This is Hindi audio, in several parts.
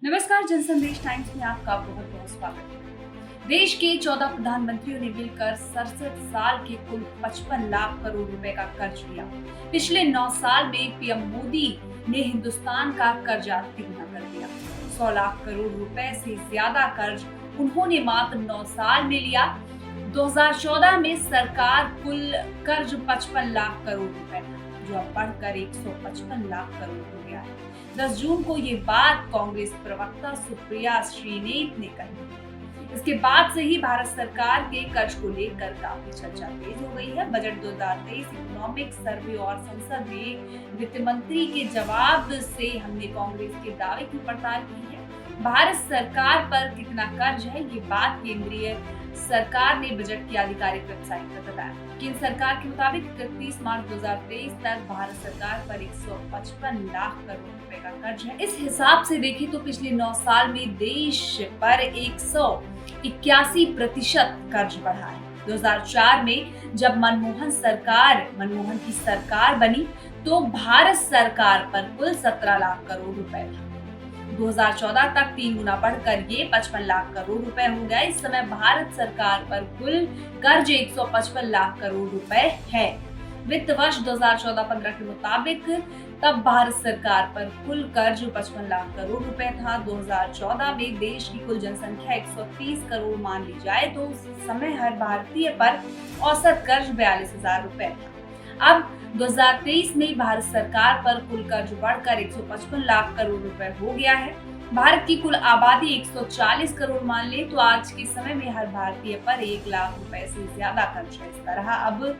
नमस्कार, जनसंदेश टाइम्स में आपका बहुत बहुत स्वागत है। देश के 14 प्रधानमंत्रियों ने मिलकर 67 साल के कुल 55 लाख करोड़ रुपए का कर्ज लिया। पिछले 9 साल में पीएम मोदी ने हिंदुस्तान का कर्जा तिगुना कर दिया। 100 लाख करोड़ रुपए से ज्यादा कर्ज उन्होंने मात्र 9 साल में लिया। 2014 में सरकार कुल कर्ज 55 लाख करोड़ रुपए था, जो अब बढ़कर 155 लाख करोड़ हो गया है। 10 जून को ये बात कांग्रेस प्रवक्ता सुप्रिया श्रीनेत ने कही। इसके बाद से ही भारत सरकार के कर्ज को लेकर काफी चर्चा तेज हो गई है। बजट 2023 इकोनॉमिक सर्वे और संसद में वित्त मंत्री के जवाब से हमने कांग्रेस के दावे की पड़ताल की है। भारत सरकार पर कितना कर्ज है, ये बात केंद्रीय सरकार ने बजट की आधिकारिक वेबसाइट पर बताया। केंद्र सरकार के मुताबिक 31 मार्च 2023 तक भारत सरकार पर 155 लाख करोड़ रुपए का कर्ज है। इस हिसाब से देखें तो पिछले 9 साल में देश पर 181% कर्ज बढ़ा है। 2004 में जब मनमोहन की सरकार बनी तो भारत सरकार पर कुल 17 लाख करोड़ रुपए था। 2014 तक 3 गुना बढ़कर ये 55 लाख करोड़ रुपए हो गया। इस समय भारत सरकार पर कुल कर्ज 155 लाख करोड़ रुपए है। वित्त वर्ष 2014-15 के मुताबिक तब भारत सरकार पर कुल कर्ज 55 लाख करोड़ रुपए था। 2014 में देश की कुल जनसंख्या 130 करोड़ मान ली जाए तो उस समय हर भारतीय पर औसत कर्ज 42,000 रुपए था। अब 2023 में भारत सरकार पर कुल कर्ज बढ़कर 155 लाख करोड़ रुपए हो गया है। भारत की कुल आबादी 140 करोड़ मान ले तो आज के समय में हर भारतीय पर 1 लाख रुपए से ज्यादा कर्ज है। इस तरह अब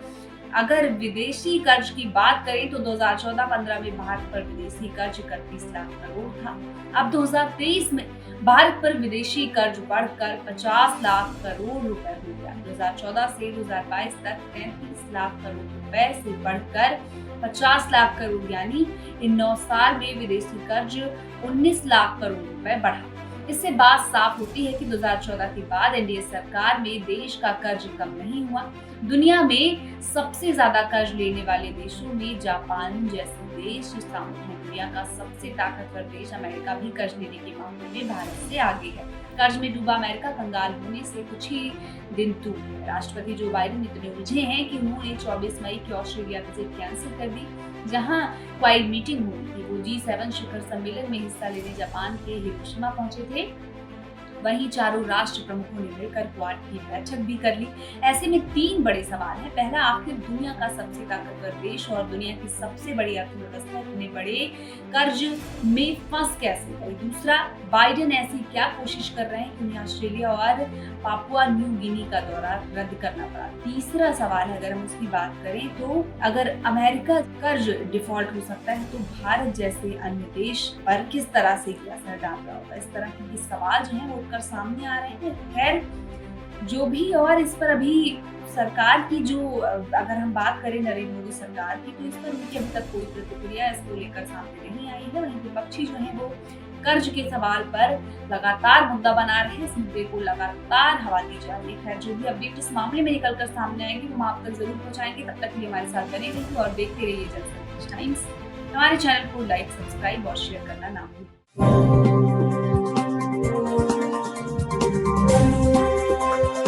अगर विदेशी कर्ज की बात करें तो 2014-15 में भारत पर विदेशी कर्ज 31 लाख करोड़ था। अब 2023 में भारत पर विदेशी कर्ज बढ़कर 50 लाख करोड़ रुपए हो गया। 2014 से 2022 तक 33 लाख करोड़ रुपए से बढ़कर 50 लाख करोड़, यानी इन 9 साल में विदेशी कर्ज 19 लाख करोड़ रुपए बढ़ा। इससे बात साफ होती है कि 2014 के बाद एनडीए सरकार में देश का कर्ज कम नहीं हुआ। दुनिया में सबसे ज्यादा कर्ज लेने वाले देशों में जापान जैसे देश शामिल हैं। दुनिया का सबसे ताकतवर देश अमेरिका भी कर्ज लेने के मामले में भारत से आगे है। कर्ज में डूबा अमेरिका कंगाल होने से कुछ ही दिन दूर है। राष्ट्रपति जो बाइडेन इतने उलझे हैं कि उन्होंने 24 मई की ऑस्ट्रेलिया विजिट कैंसिल कर दी, जहां क्वाइड मीटिंग हुई थी। वो G7 शिखर सम्मेलन में हिस्सा लेने जापान के हिरोशिमा पहुंचे थे। वहीं चारों राष्ट्र प्रमुखों ने मिलकर क्वाड की बैठक भी कर ली। ऐसे में 3 बड़े सवाल हैं। पहला, आखिर दुनिया का सबसे ताकतवर देश और दुनिया की सबसे बड़ी अर्थव्यवस्था इतने बड़े कर्ज में फंस कैसे गई? दूसरा, बाइडेन ऐसी क्या कोशिश कर रहे हैं कि उन्हें ऑस्ट्रेलिया और पापुआ न्यू गिनी का दौरा रद्द करना पड़ा? तीसरा सवाल है, अगर हम उसकी बात करें तो अगर अमेरिका कर्ज डिफॉल्ट हो सकता है तो भारत जैसे अन्य देश पर किस तरह से असर डाल रहा होगा? इस तरह के सवाल जो है वो कर सामने आ रहे हैं। खैर जो भी, और इस पर अभी सरकार की जो अगर हम बात करें नरेंद्र मोदी सरकार की, तो इस पर उनकी अभी तक कोई प्रतिक्रिया इसको लेकर सामने नहीं आई है। वहीं विपक्षी जो है वो कर्ज के सवाल पर लगातार मुद्दा बना रहे हैं। इस मुद्दे को लगातार हवा दी जा रही है। खैर जो भी अपडेट इस मामले में निकल कर सामने आएंगे वो हम आप तक जरूर पहुंचाएंगे। तब तक के लिए हमारे साथ बने रहिए और देखते रहिए जनसंदेश टाइम्स। हमारे चैनल को लाइक, सब्सक्राइब और शेयर करना ना भूलें।